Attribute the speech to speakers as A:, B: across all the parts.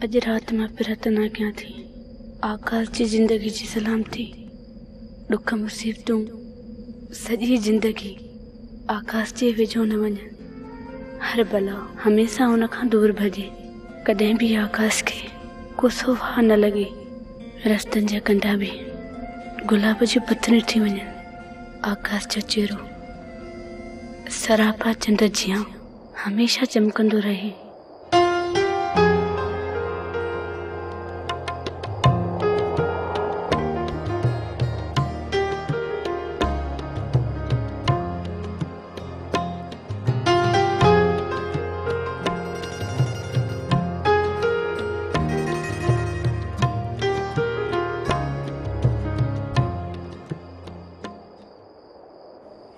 A: अज रात मां प्रार्थना कयां थी, आकाश जी जिंदगी जी सलामती। दुख मुसीबतूं सॼी जिंदगी आकाश जे वेझो न वञनि। हर भला हमेशा उन खां दूर भॼे। कॾहिं बि आकाश खे कोसो वाह न लॻे। रस्तनि जा कंडा बि गुलाब जी पत्तियूं थी वञनि। आकाश जो चेहरो सरापा चंड जियां हमेशा चमकंदो रहे।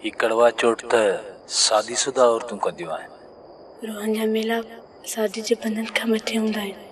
B: ये कड़वा चोट त शादीशुदा औरतूं कंदियूं आहिनि।
A: रोहन जा मेला शादी जे बंधन खां मथे हूंदा आहिनि।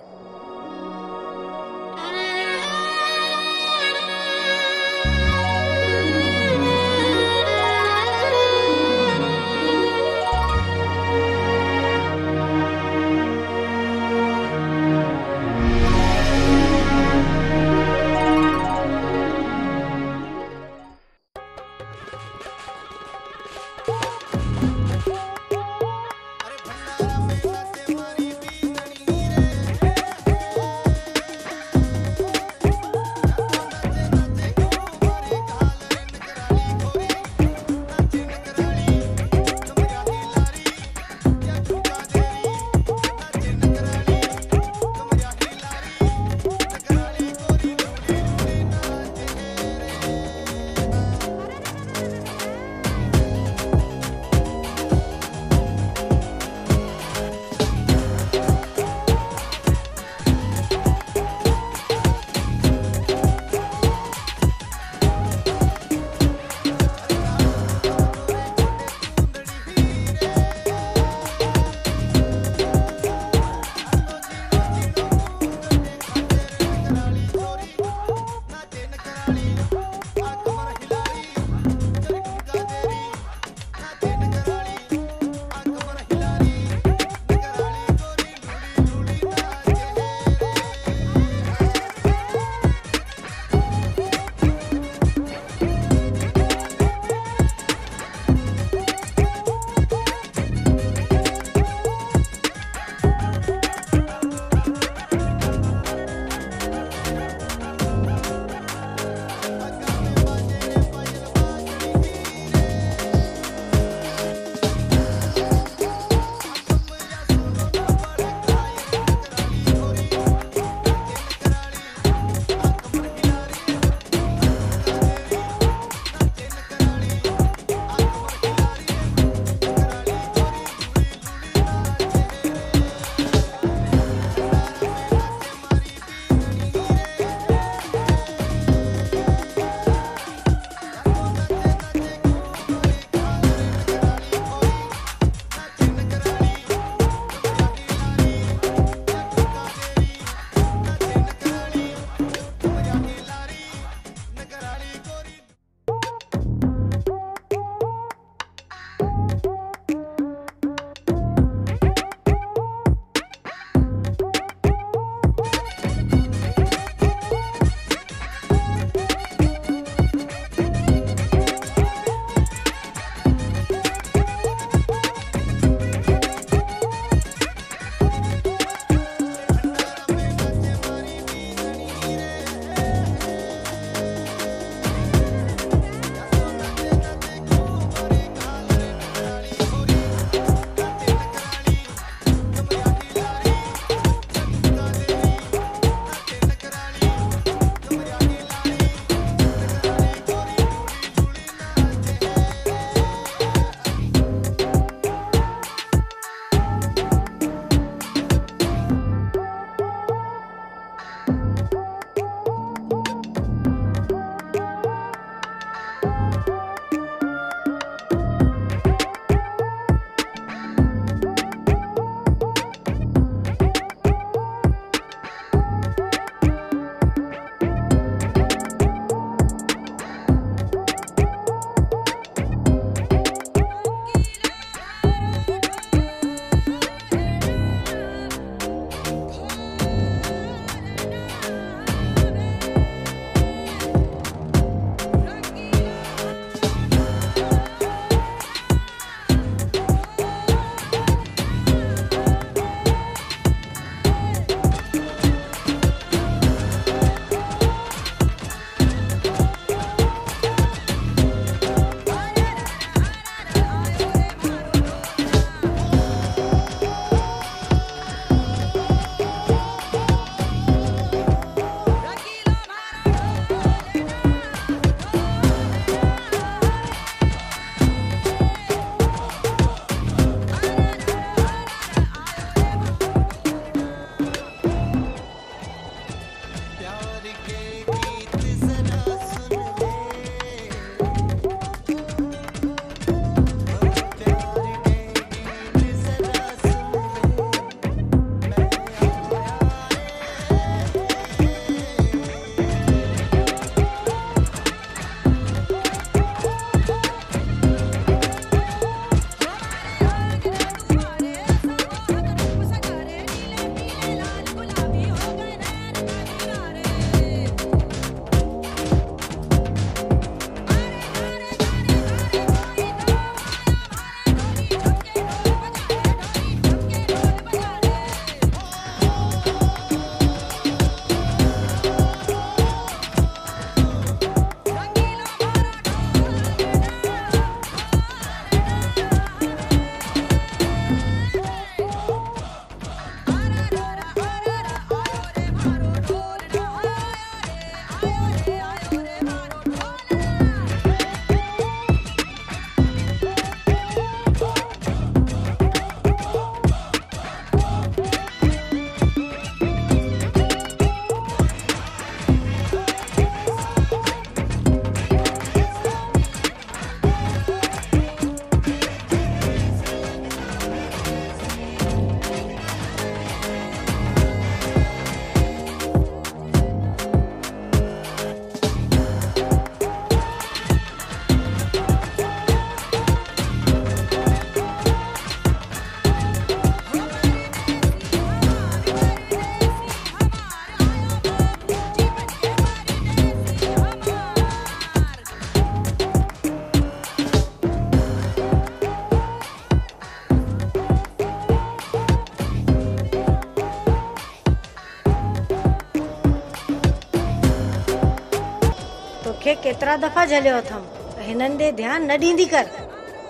C: तोखे केतिरा दफ़ा झलियो अथमि हिननि ॾे ध्यानु न ॾींदी कर।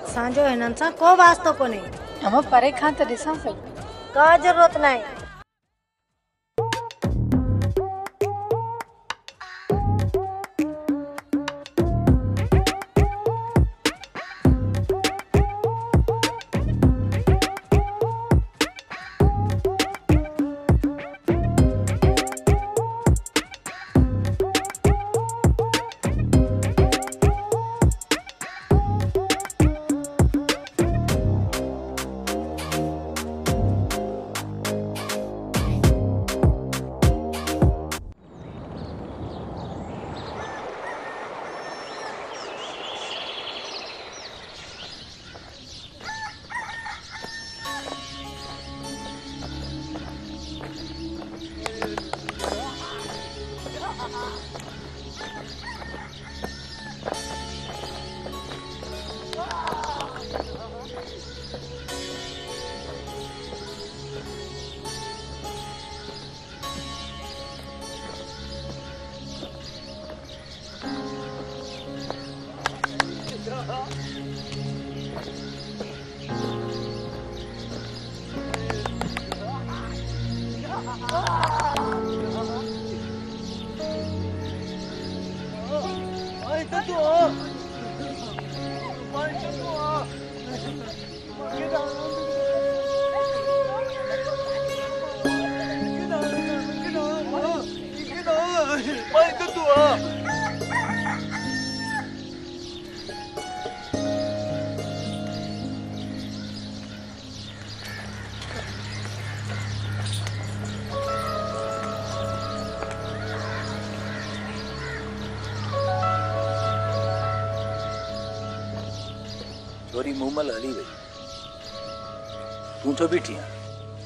C: असांजो हिननि सां को वास्तो कोन्हे।
A: अम्मा परे खां त ॾिसां पई।
C: का ज़रूरत न आहे।
B: छोरी मूमल हली वई, तूं छो बीठी आहीं?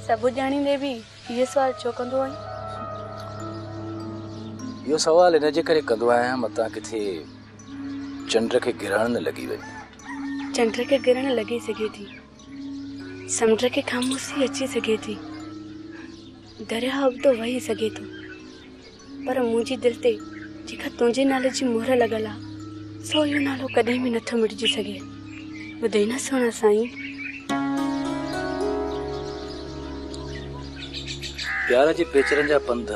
A: सभु ॼाणींदे बि इहो सवाल छो कंदो आहीं?
B: इहो सवाल हिनजे करे कंदो आहियां मतां किथे चंड खे गिरहण न लॻी वई।
A: चंड खे गिरहण लॻी सघे थी, समुंड खे ख़ामोशी अची सघे थी, दरिया उबतो वही सघे थो, पर मुंहिंजी दिलि ते जेका तुंहिंजे नाले जी मोहर लॻल आहे सो इहो नालो कॾहिं बि नथो मिटिजी सघे। ॿुधई न सोना साईं,
B: प्यार जे पेचरनि जा पंध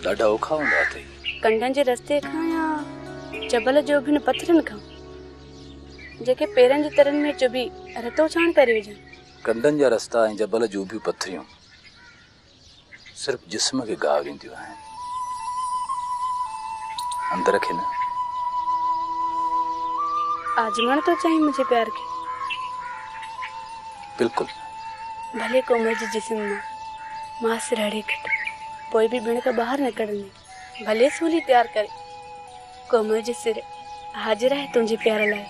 B: ॾाढा औखा हूंदा अथई।
A: कंडनि जे रस्ते खां या जबल जो बिन पथरनि खां जेके पेरनि जे तरनि में चुभी रतो छाण करे विझनि।
B: कंडनि जा रस्ता ऐं जबल जूं बि पथरियूं सिर्फ़ु जिस्म खे गावरींदियूं आहिनि, अंदर खे न।
A: आजमाइण तो चाहिए मुझे प्यार के?
B: बिल्कुल।
A: भले कोमल जी जिस्म में मांस रड़े कट पोई भी बिण का बाहर न कढंदी, भले सूली तैयार करे कोमल जे सिर हाजिर है तुझे प्यार लाए।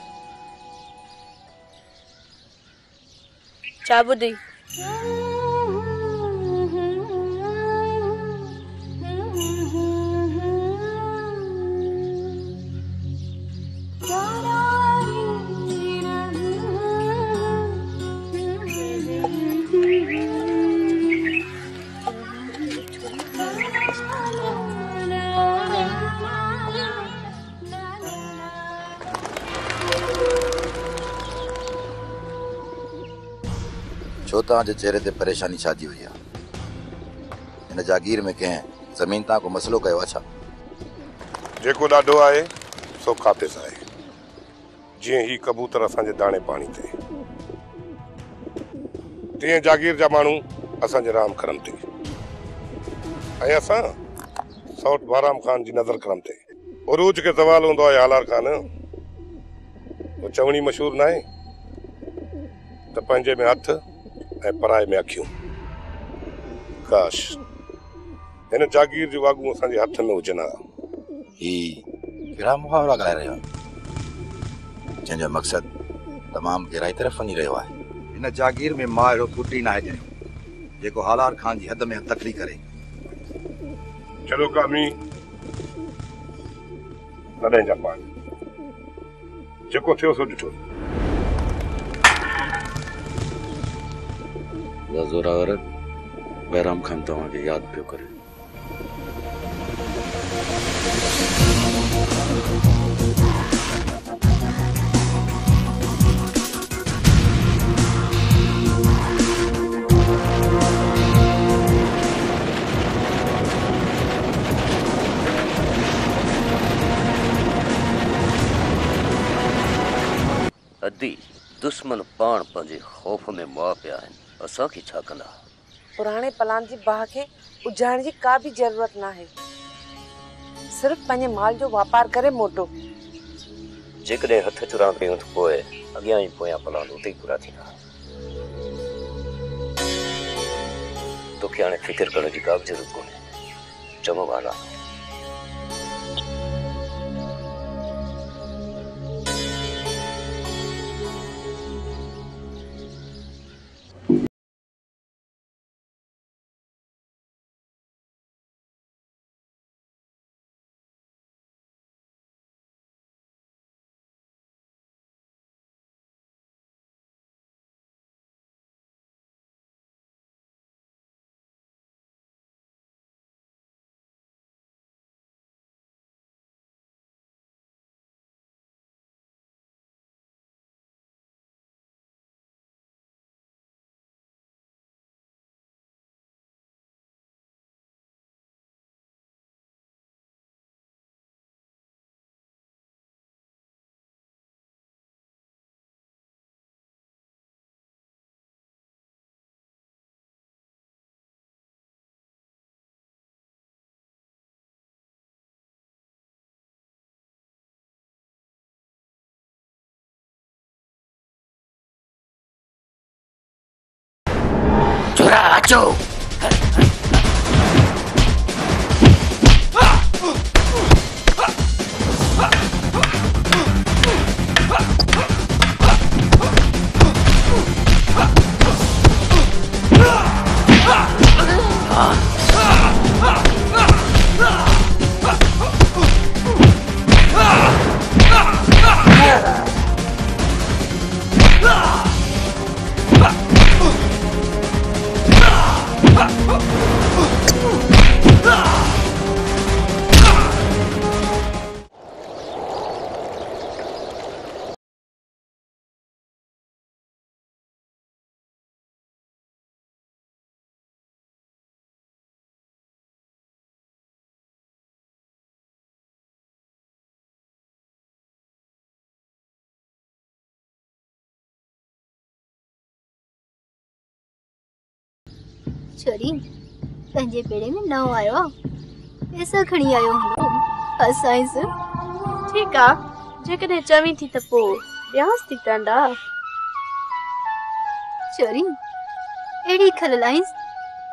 A: चा ॿुधई?
D: छो तव्हांजे चेहरे ते परेशानी छाजी हुई आहे? हिन जागीर में कंहिं ज़मीन तां को मसलो कयो आहे छा?
E: जेको ॾाढो आहे सो खातिस आहे, जीअं ही कबूतर असांजे दाणे पाणी ते, तीअं जागीर जा माण्हू असांजे राम करम ते, ऐं असां सौट बाराम खान जी नज़र करम ते। उरूज खे सवाल हूंदो आहे हालार खान, वो चवणी मशहूर न आहे त पंहिंजे में हथ ऐं पराए में अखियूं। काश हिन जागीर जो वागू असांजे हथ में हुजनि हा।
D: ही कहिड़ा मुहावरा ॻाल्हाए रहियो आहे, जंहिंजो मक़सदु तमामु गहराई तरफ़ वञी रहियो आहे। हिन जागीर में मां अहिड़ो पुट ई न आहे ॼणियो जेको हालार खान जी हद में हथ तकड़ी करे।
E: चलो कामी नॾे जा पाण, जेको थियो सो ॾिठो।
F: ज़ोरावर बैराम खान तव्हांखे यादि पियो करे।
G: पाण पंहिंजे ख़ौफ़ में मुआ पिया आहिनि, असांखे छा कंदा?
H: पुराणे पलान जी बाह खे उजाइण जी का भी जरूरत ना है। सिर्फ पंहिंजे माल जो वापार करे मोटो।
G: जेकॾहिं हथ चुरा कयूं त पोइ अॻियां ई पोयां पलान उते ई पूरा थींदा। तोखे हाणे फिक्र करण जी का बि ज़रूरत कोन्हे। चङो वाला चुरा अचो।
I: छोरी पंहिंजे पेड़े में न आयो पैसा खणी आयो हूंदो असांस।
A: ठीक आ, जेकॾहिं चवीं थी त पोइ ॿियास थी टंडा।
I: छोरी एड़ी खललाइस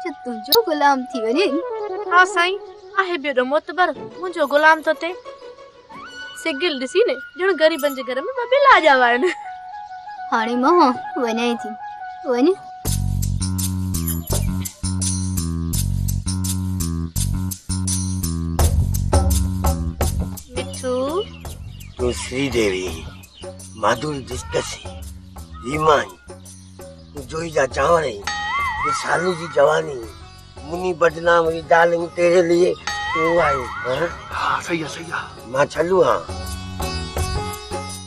I: जो तुंहिंजो गुलाम थी वञे।
A: हा साईं, आहे बेड़ो मोतबर मुंहिंजो गुलाम तो ते। सिगिल ॾिसी ने ॼण ग़रीबनि जे घर में ॿ बिला जा आहिनि।
I: हाणे मां वञाई थी, वञ।
J: तो श्रीदेवी माधुरी डिस्कसी ईमानी तो जोई जा चावणी तो सालू जी जवानी मुनी बदनाम की डार्लिंग तेरे लिए तो आयो। हां सही है मां छलू हां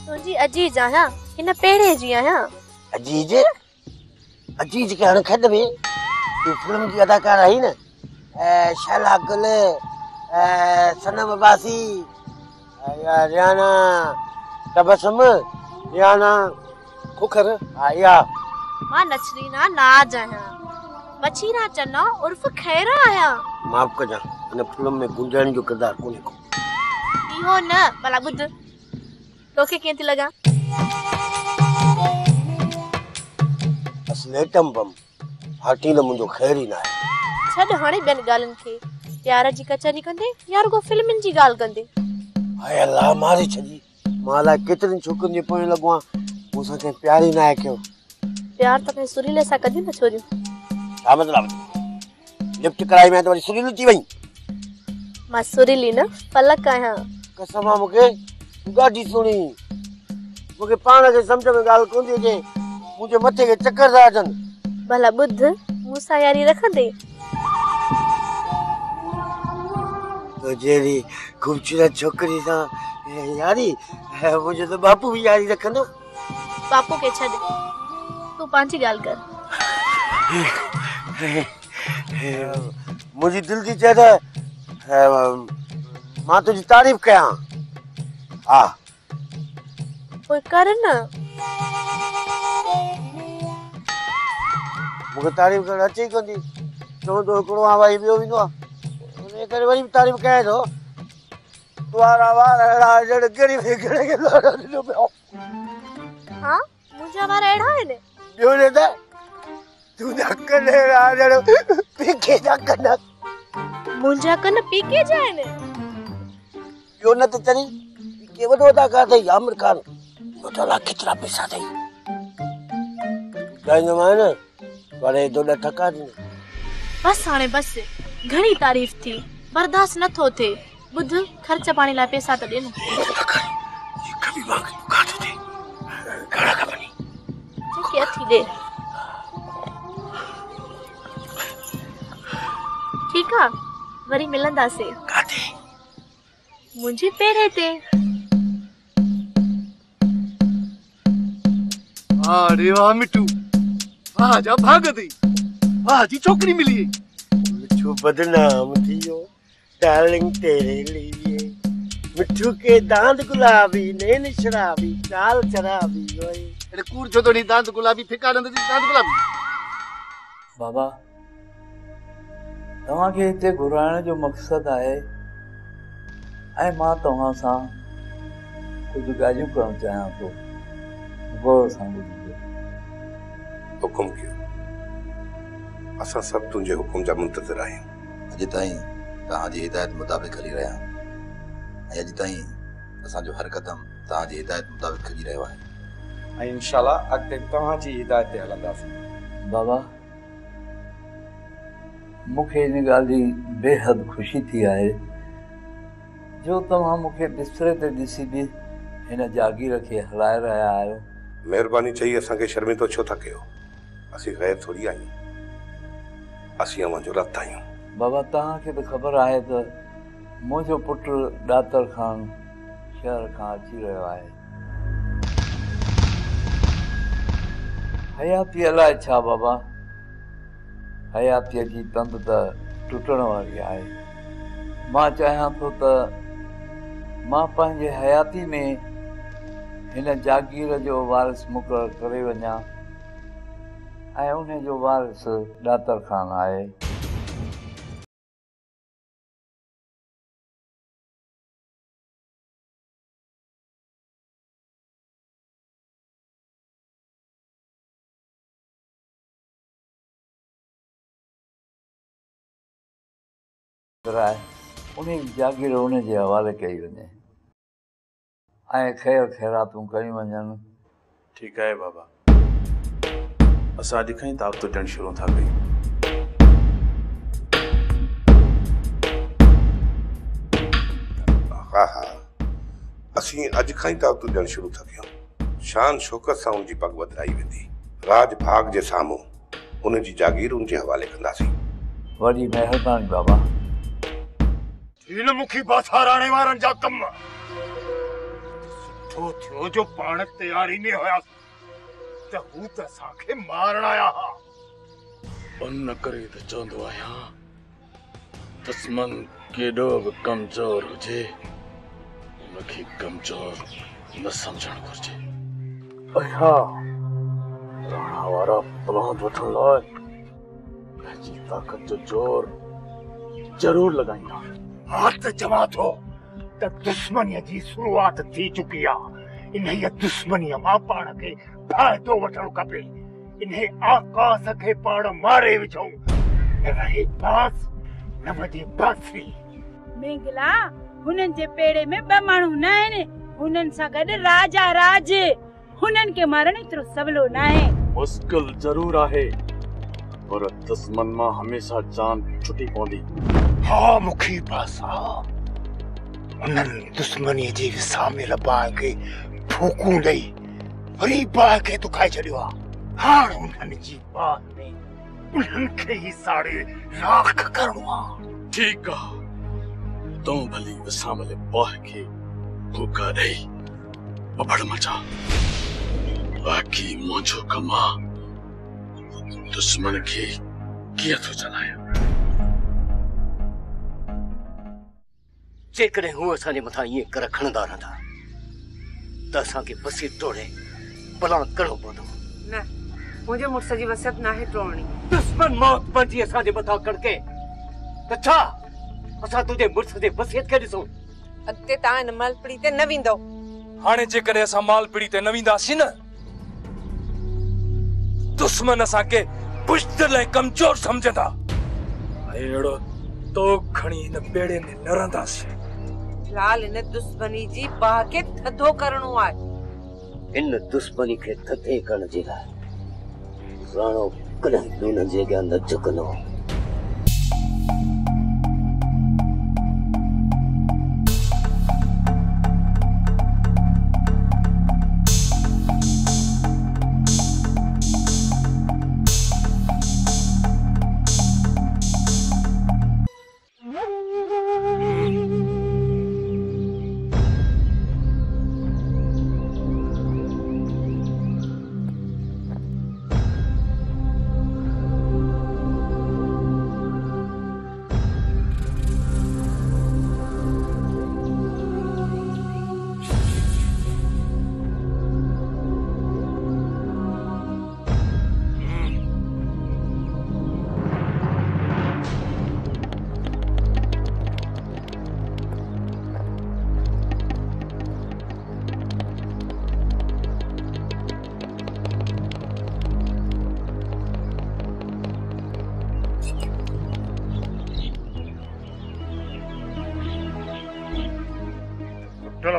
A: तुंजी अजीज आया इन पेड़े जी आया।
J: अजीज अजीज के हण खद में तू फिल्म की अदाकार आई न, शाला गुल, सनम अब्बासी, रियाना तबसम, रियाना खुखर आया।
A: मां नसरीना नाज आया, बचीरा चन्ना उर्फ खैरा आया।
J: माफ कजा इन फिल्म में गुंजाणी जो किरदार कोने को।
A: इहो न भला बुध तोखे कीअं थी लगा?
J: असले एटम बम फाटी न मुंजो खैर ही ना है।
A: छड हाणे ॿियनि ॻाल्हियुनि खे, प्यार जी कचहरी कंदे या रुगो फिल्मनि जी ॻाल्हि कंदे?
J: हाय अल्लाह मारे छजी माला केतरनि छोकरनि जे पोइ लॻो आ मूंसां के प्यार ही ना है क्यों?
A: प्यार त पे सुरीले सां कदी न छोरियो।
J: छा मतलब? लिफ्ट कराई में तो वरी सुरीली थी वई।
A: मां सुरीली न पलक आहियां।
J: कसम आ मूंखे गाडी सुणी मूंखे पाण खे समझ में ॻाल्हि कोन थी अचे, मुंहिंजे मथे के चक्कर था अचनि।
A: भला बुध मूंसां यारी रखंदे?
J: तो जेरी खूबसूरत छोकरी सां यारी मुंहिंजो तो बापू भी यारी रखंदो।
A: बापू के छॾ, तूं पंहिंजी ॻाल्हि कर।
J: मुंहिंजी दिलि थी चए त मां तुंहिंजी तारीफ़ कयां। हा
A: पोइ कर न।
J: मूंखे तारीफ़ करणु अचे ई कोन थी। चवंदो हिकिड़ो आहे भाई ॿियो ईंदो आहे, उन करे वरी तारीफ़ कयां थो। तुम्हारा वार अहिड़ा ॼण कहिड़ी कहिड़े खे ॾिनो पियो।
I: हाँ मुंहिंजा वार अहिड़ा आहिनि?
J: ॿियो न त तुंहिंजा कन अहिड़ा ॼण पीके जा कन।
I: मुंहिंजा कन पीके जा आहिनि?
J: ॿियो न त चरी के वॾो अदाकार अथई आमिर खान, ॿुधाए केतिरा पैसा अथई। ॻाईंदो मां न पर हेॾो न ठका ॾिनो।
I: बस हाणे बस, घणी तारीफ़ थी, बर्दाश्त नथो थिए। ॿुध, ख़र्च पाणी लाइ पैसा त ॾे न।
J: कभी मां खे बुखार थो थिए, घणा खपनि?
I: जेके अथी ॾे। ठीकु आहे, वरी मिलंदासीं।
J: काथे?
I: मुंहिंजी पेरे ते।
K: अरे वाह मिठू, वाह जा भागती, वाह जी छोकरी मिली।
J: मिठू बदनाम थी वियो, डार्लिंग तेरे लिए। मिठू के दांत गुलाबी, नैन शराबी, चाल शराबी।
K: अरे कूड़ छो तो नहीं दांत गुलाबी फिका नंद दांत गुलाबी।
B: बाबा तव्हां खे हिते घुराइण जो मक़सदु आहे ऐं मां तव्हां सां कुझु ॻाल्हियूं करणु चाहियां थो। गौर सां ॿुधिजो।
E: हुकुम कयो, असां सभु तुंहिंजे हुकुम जा मुंतज़िर आहियूं।
D: अॼु ताईं तव्हांजी हिदायत मुताबिक़ हली रहिया आहियूं ऐं अॼु ताईं असांजो हर क़दम तव्हांजी हिदायत मुताबिक़ हली रहियो आहे
L: ऐं इंशाअल्लाह अॻिते तव्हांजी हिदायत ते हलंदासीं।
B: बाबा मूंखे इन ॻाल्हि जी बेहद ख़ुशी थी आहे जो तव्हां मूंखे बिस्तरे ते ॾिसी बि हिन जागीर खे हलाए रहिया आहियो।
E: महिरबानी चई असांखे शर्मिंदो छो था कयो? असीं ग़ैर थोरी आहियूं, असीं अव्हांजो रत आहियूं।
B: बाबा तव्हांखे त ख़बर आहे त मुंहिंजो पुटु ॾातर खान शहर खां अची रहियो आहे। हयाती अलाए छा बाबा, हयातीअ जी तंद त टुटण वारी आहे। मां चाहियां थो त मां पंहिंजे हयाती में हिन जागीर जो वारिस मुक़ररु करे वञा ऐं उन जो वारिस ॾातर खान आहे। उन जागीर उन जे हवाले कई वञे ऐं ख़ैर ख़ैरातूं कयूं वञनि।
F: ठीकु आहे बाबा, असां अॼु खां ई दावत ॾियणु शुरू था कयूं।
E: हा हा, असीं अॼु खां ई दावत ॾियणु शुरू था कयूं। शान शौकत सां उनजी पग वधाई वेंदी। राज भाग जे साम्हूं उनजी जागीर उनजे हवाले कंदासीं।
B: वॾी महिरबानी बाबा।
K: हिन मुखी बासाराणे वारनि जा कम सुठो थियो जो पाण तयारी में हुयासीं त हू त असांखे मारण आया हा।
F: उन करे त चवंदो आहियां दुश्मन केॾो बि कमज़ोर हुजे उनखे कमज़ोर न सम्झणु घुरिजे।
K: अया राणा वारा प्लान वठण लाइ पंहिंजी ताक़त जो जोर ज़रूर लॻाईंदा। हाँ त चवां थो त दुश्मनीअ जी शुरूआत थी चुकी आहे। इन दुश्मनीअ मां पाण खे फ़ाइदो वठणु खपे। इन आकाश खे पाण मारे विझूं। न रहे बास न वॼे बांसुरी।
M: मेंगला हुननि जे पेड़े में ॿ माण्हू न आहिनि, हुननि सां गॾु राजा राज। हुननि खे मारणु एतिरो सवलो न आहे।
F: मुश्किल ज़रूर आहे पर दुश्मन मां हमेशा जान छुटी पवंदी।
K: हाँ मुखी बासा, उन्हनि दुश्मनीअ जे विसामियल बाहि खे फूकूं ॾेई वरी बाहि खे दुखाए छॾियो आहे। हाणे उन्हनि जी बाहि में उन्हनि खे ई साड़े राख करणो आहे।
F: ठीकु आहे, तूं भली विसामियल बाहि खे फूका ॾेई बबड़ मचा, बाक़ी मुंहिंजो कमु आहे दुश्मन खे कीअं थो चलायां।
J: जेकॾहिं हू असांजे मथां ईअं कर खणंदा रहंदा त असांखे बसी टोड़े प्लान करणो पवंदो।
H: न मुझे मुर्स जी वसियत नाहे टोड़नी।
J: दुश्मन मौत पंजी असां जे मथा कड़के त छा असां तुझे मुर्स जे वसियत के ॾिसूं?
H: अॻिते तव्हां हिन मालपड़ी ते न वेंदो।
N: हाणे जेकॾहिं असां मालपड़ी ते न वेंदासीं न, दुश्मन असांखे बुज़दिल ऐं कमज़ोर सम्झंदा। अहिड़ो तो खणी हिन बेड़े में न रहंदासीं।
H: लाल हिन दुश्मनी जी बाह खे थधो करणो आहे।
J: इन दुश्मनी खे थधे करण जे लाइ राणो कॾहिं बि हुन जे अॻियां न झुकंदो।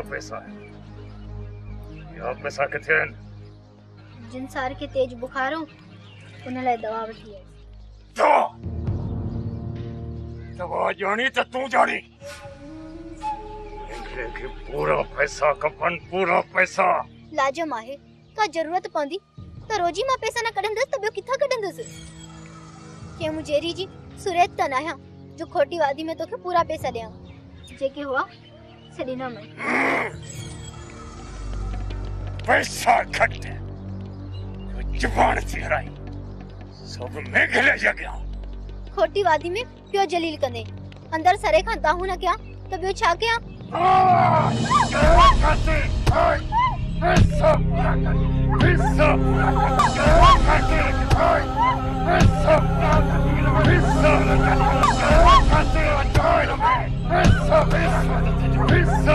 K: पैसा है या पैसा किथे आहिनि?
O: जिन सार के तेज बुखार हो उन लाइ दवा वठी आई।
K: दवा जानी त तू जानी। इनके के पूरा पैसा कपन, पूरा पैसा
O: लाजम आहे। का जरूरत पवंदी त रोजी मां पैसा न कढंदस त ॿियो किथां कढंदस? के मुजेरी जी सूरत त न आहियां जो खोटी वादी में तोखे पूरा पैसा ॾियां। जेके हुआ सड़ी ना मैं
K: पैसा घट जुबान थी हराई सब मेघले जगया।
O: खोटी वादी में पियो जलील कंदे अंदर सरे खां दाहू न कया तो ॿियो छा कया?
K: Pizza!